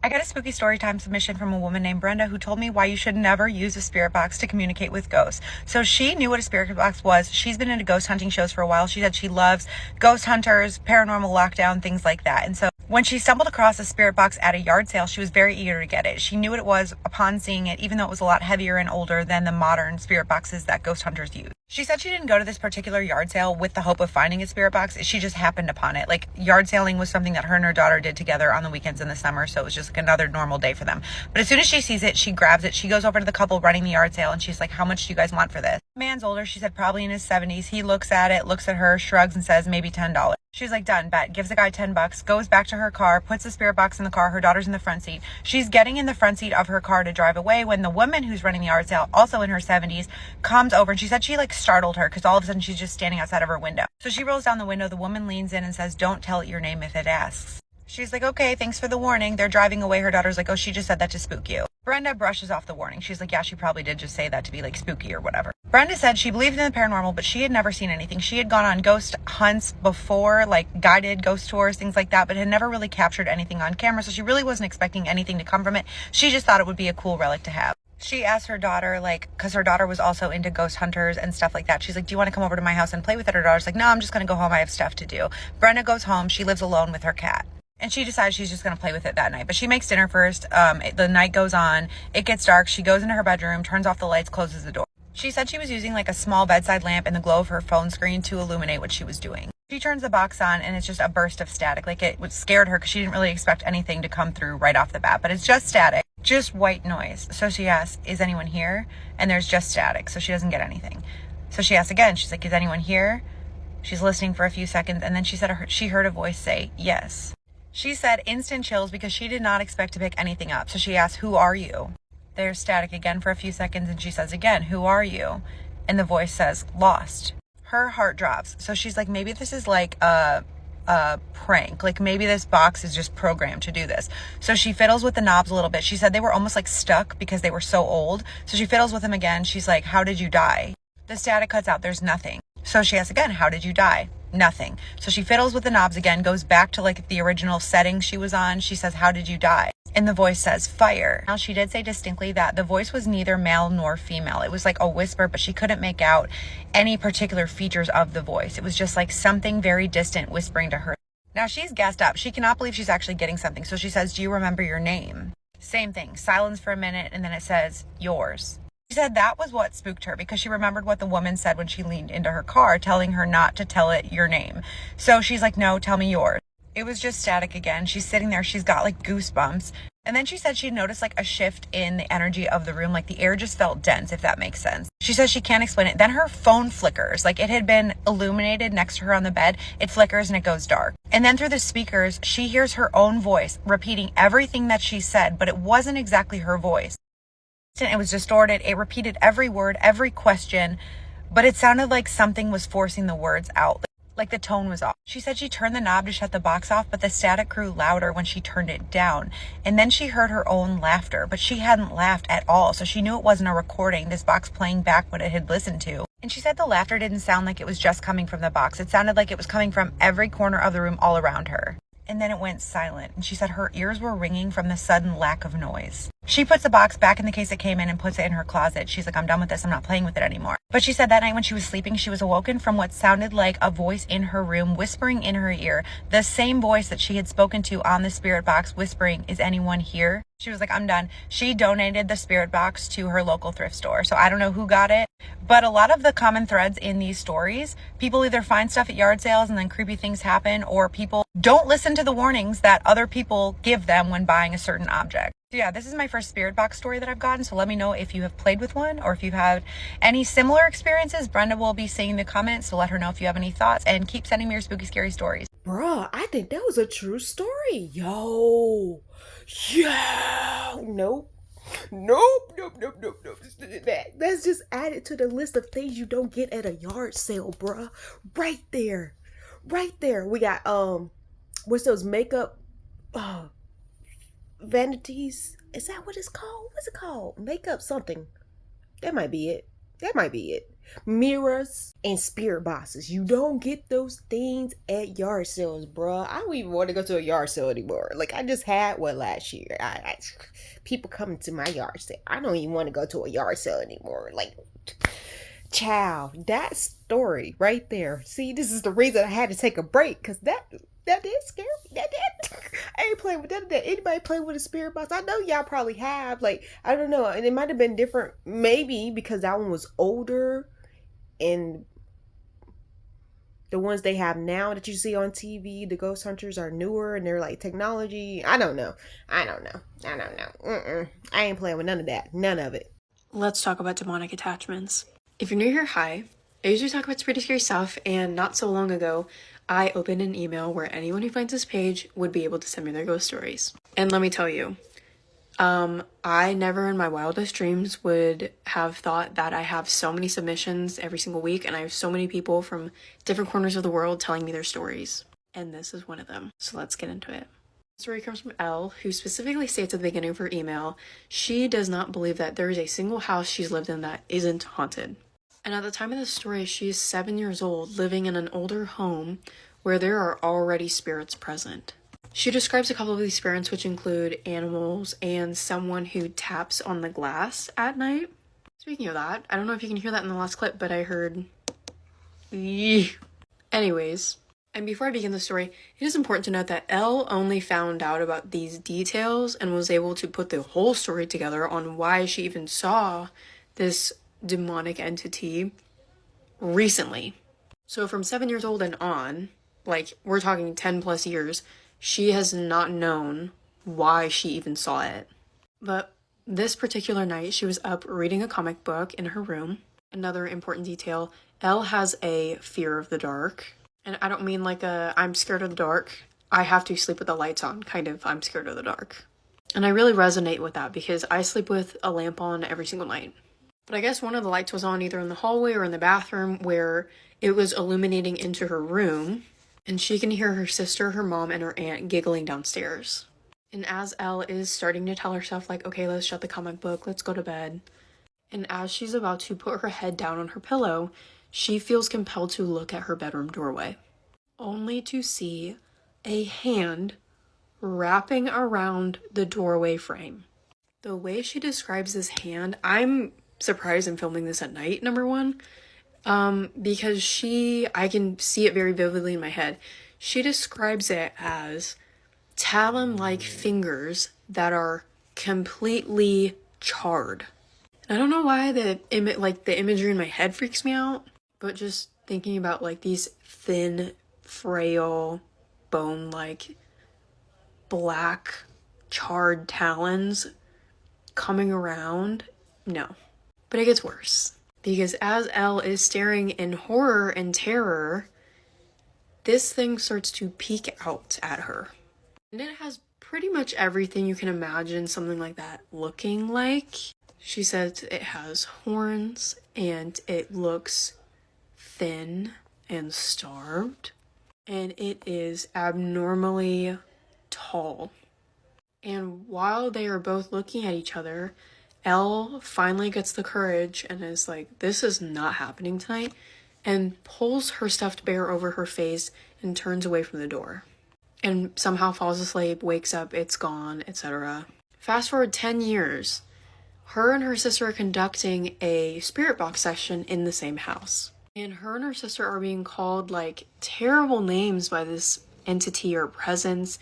I got a spooky story time submission from a woman named Brenda who told me why you should never use a spirit box to communicate with ghosts. So she knew what a spirit box was. She's been into ghost hunting shows for a while. She said she loves ghost hunters, paranormal lockdown, things like that. And so when she stumbled across a spirit box at a yard sale, she was very eager to get it. She knew what it was upon seeing it, even though it was a lot heavier and older than the modern spirit boxes that ghost hunters use. She said she didn't go to this particular yard sale with the hope of finding a spirit box. She just happened upon it. Like, yard sailing was something that her and her daughter did together on the weekends in the summer, so it was just like another normal day for them. But as soon as she sees it, she grabs it. She goes over to the couple running the yard sale, and she's like, how much do you guys want for this? The man's older. She said probably in his 70s. He looks at it, looks at her, shrugs, and says maybe $10. She's like, done, bet. Gives the guy $10, goes back to her car, puts the spirit box in the car. Her daughter's in the front seat. She's getting in the front seat of her car to drive away when the woman who's running the yard sale, also in her 70s, comes over, and she said she like startled her because all of a sudden she's just standing outside of her window. So she rolls down the window. The woman leans in and says, don't tell it your name if it asks. She's like, okay, thanks for the warning. They're driving away. Her daughter's like, oh, she just said that to spook you. Brenda brushes off the warning. She's like, yeah, she probably did just say that to be like spooky or whatever. Brenda said she believed in the paranormal, but she had never seen anything. She had gone on ghost hunts before, like guided ghost tours, things like that, but had never really captured anything on camera. So she really wasn't expecting anything to come from it. She just thought it would be a cool relic to have. She asked her daughter, like, because her daughter was also into ghost hunters and stuff like that. She's like, do you want to come over to my house and play with it? Her daughter's like, no, I'm just going to go home. I have stuff to do. Brenda goes home. She lives alone with her cat. And she decides she's just going to play with it that night. But she makes dinner first. The night goes on. It gets dark. She goes into her bedroom, turns off the lights, closes the door. She said she was using like a small bedside lamp and the glow of her phone screen to illuminate what she was doing. She turns the box on and it's just a burst of static. Like, it scared her because she didn't really expect anything to come through right off the bat. But it's just static, just white noise. So she asks, is anyone here? And there's just static. So she doesn't get anything. So she asks again. She's like, is anyone here? She's listening for a few seconds. And then she said she heard a voice say, yes. She said instant chills because she did not expect to pick anything up. So she asked, who are you? There's static again for a few seconds, and she says again, who are you? And the voice says, lost. Her heart drops. So she's like, maybe this is like a prank. Like, maybe this box is just programmed to do this. So she fiddles with the knobs a little bit. She said they were almost like stuck because they were so old. So she fiddles with them again. She's like, how did you die? The static cuts out. There's nothing. So she asks again, how did you die? Nothing. So she fiddles with the knobs again, goes back to like the original setting she was on. She says, how did you die? And the voice says, fire. Now, she did say distinctly that the voice was neither male nor female. It was like a whisper, but she couldn't make out any particular features of the voice. It was just like something very distant whispering to her. Now, she's gassed up. She cannot believe she's actually getting something. So she says, do you remember your name? Same thing. Silence for a minute, and then it says, yours. She said that was what spooked her because she remembered what the woman said when she leaned into her car, telling her not to tell it your name. So she's like, no, tell me yours. It was just static again. She's sitting there. She's got like goosebumps. And then she said she noticed like a shift in the energy of the room. Like, the air just felt dense, if that makes sense. She says she can't explain it. Then her phone flickers. Like, it had been illuminated next to her on the bed. It flickers and it goes dark. And then through the speakers, she hears her own voice repeating everything that she said, but it wasn't exactly her voice. It was distorted. It repeated every word, every question, but it sounded like something was forcing the words out. Like the tone was off. She said she turned the knob to shut the box off, but the static grew louder when she turned it down. And then she heard her own laughter, but she hadn't laughed at all. So she knew it wasn't a recording, this box playing back what it had listened to. And she said the laughter didn't sound like it was just coming from the box. It sounded like it was coming from every corner of the room all around her. And then it went silent. And she said her ears were ringing from the sudden lack of noise. She puts the box back in the case it came in and puts it in her closet. She's like, I'm done with this. I'm not playing with it anymore. But she said that night when she was sleeping, she was awoken from what sounded like a voice in her room whispering in her ear. The same voice that she had spoken to on the spirit box, whispering, is anyone here? She was like, I'm done. She donated the spirit box to her local thrift store. So I don't know who got it, but a lot of the common threads in these stories, people either find stuff at yard sales and then creepy things happen, or people don't listen to the warnings that other people give them when buying a certain object. So yeah, this is my first spirit box story that I've gotten. So let me know if you have played with one or if you've had any similar experiences. Brenda will be seeing the comments, so let her know if you have any thoughts, and keep sending me your spooky, scary stories. Bruh, I think that was a true story. Yo. Yeah. Nope. Nope. Let's just add it to the list of things you don't get at a yard sale, bruh. Right there. Right there. We got, what's those makeup, vanities? Is that what it's called? What's it called? Makeup something. That might be it. That might be it. Mirrors and spirit boxes. You don't get those things at yard sales, bruh. I don't even want to go to a yard sale anymore. Like, I just had one last year. People coming to my yard sale. I don't even want to go to a yard sale anymore. Like, child, that story right there. See, this is the reason I had to take a break, because that did scare me. I ain't playing with that. Anybody play with a spirit box? I know y'all probably have. Like, I don't know. And it might have been different, maybe because that one was older, and the ones they have now that you see on TV, the ghost hunters, are newer and they're like technology. I don't know. I ain't playing with none of that. None of it. Let's talk about demonic attachments. If you're new here, hi. I usually talk about pretty scary stuff, and not so long ago, I opened an email where anyone who finds this page would be able to send me their ghost stories. And let me tell you, I never in my wildest dreams would have thought that I have so many submissions every single week, and I have so many people from different corners of the world telling me their stories. And this is one of them. So let's get into it. The story comes from Elle, who specifically states at the beginning of her email, she does not believe that there is a single house she's lived in that isn't haunted. And at the time of this story, she is 7 years old, living in an older home where there are already spirits present. She describes a couple of these spirits, which include animals and someone who taps on the glass at night. Speaking of that, I don't know if you can hear that in the last clip, but I heard... Eee. Anyways, and before I begin the story, it is important to note that Elle only found out about these details and was able to put the whole story together on why she even saw this demonic entity recently. So from 7 years old and on, like, we're talking 10 plus years, she has not known why she even saw it. But this particular night, she was up reading a comic book in her room. Another important detail, Elle has a fear of the dark. And I don't mean like a, I'm scared of the dark. I have to sleep with the lights on, kind of, I'm scared of the dark. And I really resonate with that because I sleep with a lamp on every single night. But I guess one of the lights was on either in the hallway or in the bathroom where it was illuminating into her room. And she can hear her sister, her mom, and her aunt giggling downstairs. And as Elle is starting to tell herself, like, okay, let's shut the comic book, let's go to bed. And as she's about to put her head down on her pillow, she feels compelled to look at her bedroom doorway, only to see a hand wrapping around the doorway frame. The way she describes this hand, I'm surprised I'm filming this at night, number one. Because I can see it very vividly in my head. She describes it as talon-like fingers that are completely charred. I don't know why the imagery in my head freaks me out, but just thinking about like these thin, frail, bone-like, black, charred talons coming around, no. But it gets worse. Because as Elle is staring in horror and terror, this thing starts to peek out at her. And it has pretty much everything you can imagine something like that looking like. She says it has horns, and it looks thin and starved. And it is abnormally tall. And while they are both looking at each other, Elle finally gets the courage and is like, this is not happening tonight, and pulls her stuffed bear over her face and turns away from the door. And somehow falls asleep, wakes up, it's gone, etc. Fast forward 10 years, her and her sister are conducting a spirit box session in the same house. And her and her sister are being called like terrible names by this entity or presence,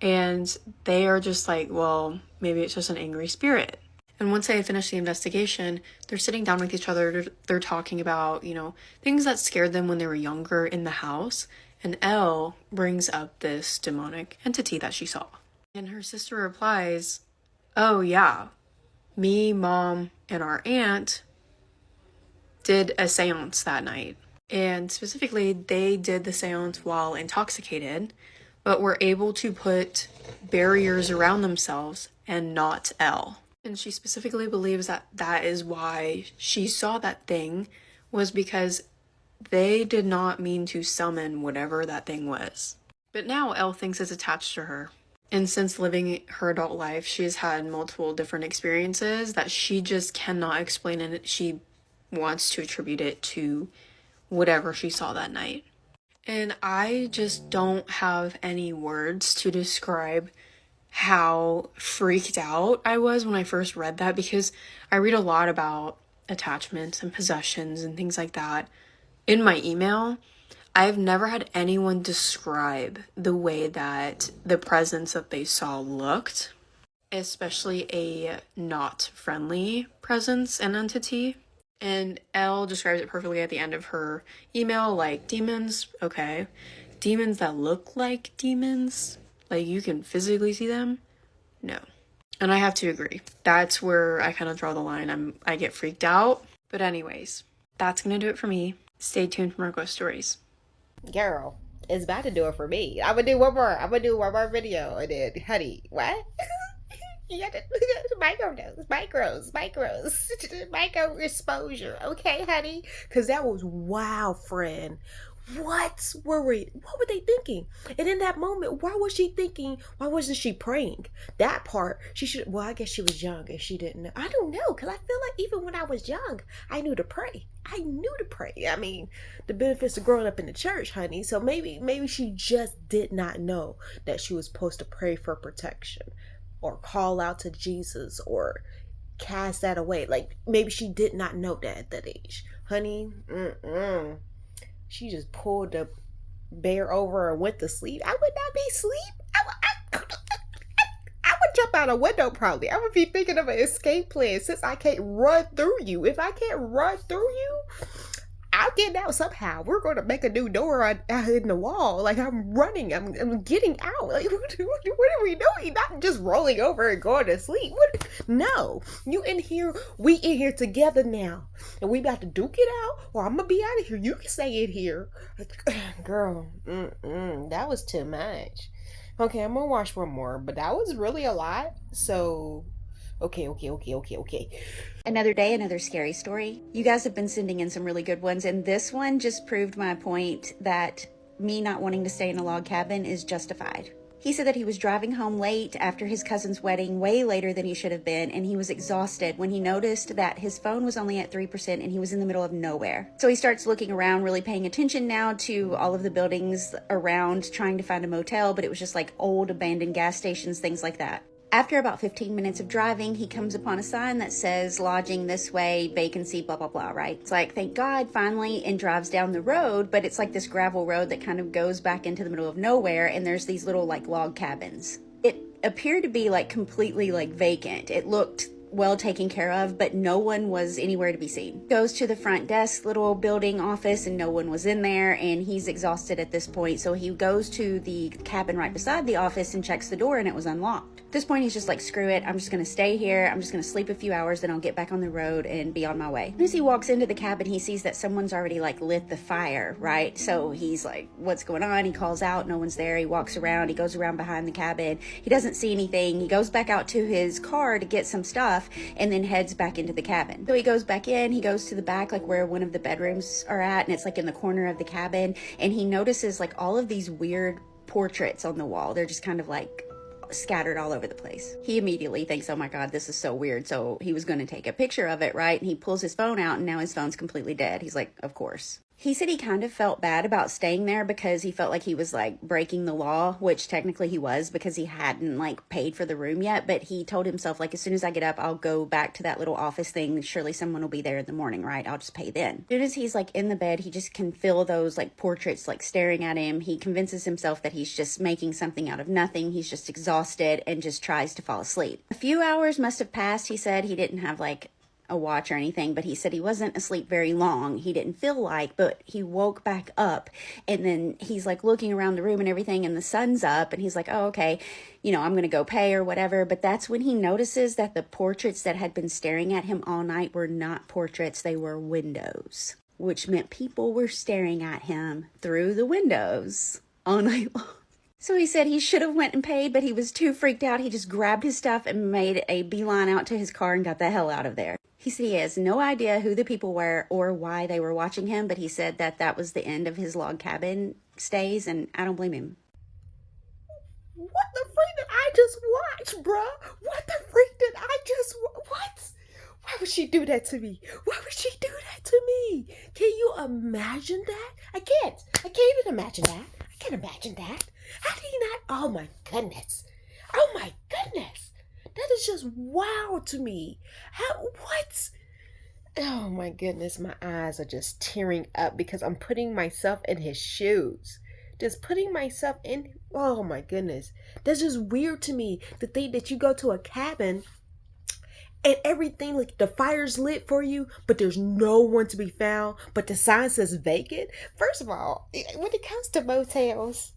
and they are just like, well, maybe it's just an angry spirit. And once they had finished the investigation, they're sitting down with each other. They're talking about, things that scared them when they were younger in the house. And Elle brings up this demonic entity that she saw. And her sister replies, oh yeah, me, mom, and our aunt did a seance that night. And specifically, they did the seance while intoxicated, but were able to put barriers around themselves and not Elle. And she specifically believes that that is why she saw that thing, was because they did not mean to summon whatever that thing was. But now Elle thinks it's attached to her. And since living her adult life, she's had multiple different experiences that she just cannot explain, and she wants to attribute it to whatever she saw that night. And I just don't have any words to describe how freaked out I was when I first read that, because I read a lot about attachments and possessions and things like that in my email. I've never had anyone describe the way that the presence that they saw looked, especially a not friendly presence and entity. And Elle describes it perfectly at the end of her email, like, demons, okay. Demons that look like demons, like you can physically see them, no. And I have to agree. That's where I kind of draw the line. I get freaked out. But anyways, that's gonna do it for me. Stay tuned for more ghost stories. Girl, it's about to do it for me. I'm gonna do one more video, and then, honey, what? You got to micro exposure, okay, honey? Because that was wow, friend. What were they thinking? And in that moment, why was she thinking? Why wasn't she praying? That part, she should. Well, I guess she was young and she didn't know. I don't know, because I feel like even when I was young, I knew to pray. I mean, the benefits of growing up in the church, honey. So maybe she just did not know that she was supposed to pray for protection, or call out to Jesus, or cast that away. Like, maybe she did not know that at that age. Honey, she just pulled the bear over and went to sleep. I would not be asleep. I would jump out a window probably. I would be thinking of an escape plan, since I can't run through you. If I can't run through you, I'll get out somehow. We're going to make a new door out in the wall. Like, I'm running. I'm getting out. Like, what are we doing? Not just rolling over and going to sleep. What? No. You in here. We in here together now. And we about to duke it out, or I'm going to be out of here. You can stay in here. Girl, that was too much. Okay, I'm going to watch one more. But that was really a lot. So, okay. Another day, another scary story. You guys have been sending in some really good ones, and this one just proved my point that me not wanting to stay in a log cabin is justified. He said that he was driving home late after his cousin's wedding, way later than he should have been, and he was exhausted when he noticed that his phone was only at 3% and he was in the middle of nowhere. So he starts looking around, really paying attention now to all of the buildings around, trying to find a motel, but it was just like old abandoned gas stations, things like that. After about 15 minutes of driving, he comes upon a sign that says lodging this way, vacancy, blah, blah, blah, right? It's like, thank God, finally, and drives down the road, but it's like this gravel road that kind of goes back into the middle of nowhere, and there's these little like log cabins. It appeared to be like completely like vacant. It looked well taken care of, but no one was anywhere to be seen. Goes to the front desk, little building office, and no one was in there, and he's exhausted at this point, so he goes to the cabin right beside the office and checks the door, and it was unlocked. At this point, he's just like, screw it, I'm just gonna stay here, I'm just gonna sleep a few hours, then I'll get back on the road and be on my way. As he walks into the cabin, he sees that someone's already like lit the fire, right? So he's like, what's going on? He calls out, no one's there. He walks around, he goes around behind the cabin, he doesn't see anything. He goes back out to his car to get some stuff and then heads back into the cabin. So he goes back in, he goes to the back, like where one of the bedrooms are at, and it's like in the corner of the cabin, and he notices like all of these weird portraits on the wall. They're just kind of like scattered all over the place. He immediately thinks, oh my God, this is so weird. So he was going to take a picture of it, right? And he pulls his phone out, and now his phone's completely dead. He's like, of course. He said he kind of felt bad about staying there because he felt like he was like breaking the law, which technically he was because he hadn't like paid for the room yet. But he told himself, like, as soon as I get up, I'll go back to that little office thing. Surely someone will be there in the morning, right? I'll just pay then. As soon as he's like in the bed, he just can feel those like portraits like staring at him. He convinces himself that he's just making something out of nothing. He's just exhausted and just tries to fall asleep. A few hours must have passed. He said he didn't have like a watch or anything, but he said he wasn't asleep very long. He didn't feel like, but he woke back up, and then he's like looking around the room and everything, and the sun's up, and he's like, oh, okay, you know, I'm gonna go pay or whatever. But that's when he notices that the portraits that had been staring at him all night were not portraits, they were windows, which meant people were staring at him through the windows all night long. So he said he should have went and paid, but he was too freaked out. He just grabbed his stuff and made a beeline out to his car and got the hell out of there. He said he has no idea who the people were or why they were watching him, but he said that that was the end of his log cabin stays, and I don't blame him. What the freak did I just watch, bruh? What the freak did I just what? Why would she do that to me? Why would she do that to you imagine that? I can't even imagine that. I can't imagine that. How do you not? Oh my goodness. Oh my goodness. That is just wow to me. What? Oh my goodness, my eyes are just tearing up because I'm putting myself in his shoes. Just putting myself in, oh my goodness. That's just weird to me to think that you go to a cabin and everything, like the fire's lit for you, but there's no one to be found, but the sign says vacant. First of all, when it comes to motels,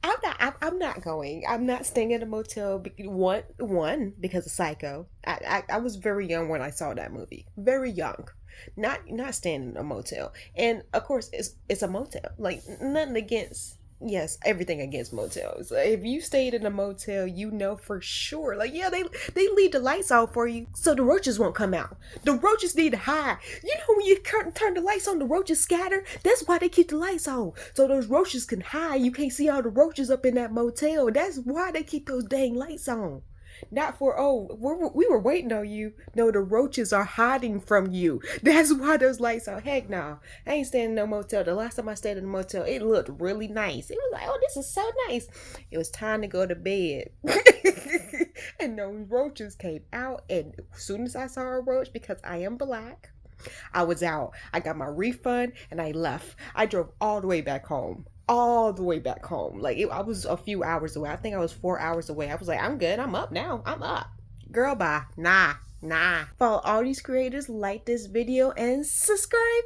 I'm not going. I'm not staying at a motel. One because of Psycho. I was very young when I saw that movie. Very young. Not staying in a motel. And of course, it's a motel. Like nothing against. Yes, everything against motels. If you stayed in a motel, you know for sure. Like, yeah, they leave the lights out for you so the roaches won't come out. The roaches need to hide. You know when you turn the lights on, the roaches scatter? That's why they keep the lights on. So those roaches can hide. You can't see all the roaches up in that motel. That's why they keep those dang lights on. Not for, we were waiting on you. No, the roaches are hiding from you. That's why those lights are. Heck no. I ain't staying in no motel. The last time I stayed in a motel, it looked really nice. It was like, oh, this is so nice. It was time to go to bed. And those roaches came out. And as soon as I saw a roach, because I am black, I was out. I got my refund and I left. I drove all the way back home. Like I was a few hours away. I think I was 4 hours away. I was like, I'm good. I'm up now. I'm up. Girl, bye. Nah. Follow all these creators, like this video, and subscribe.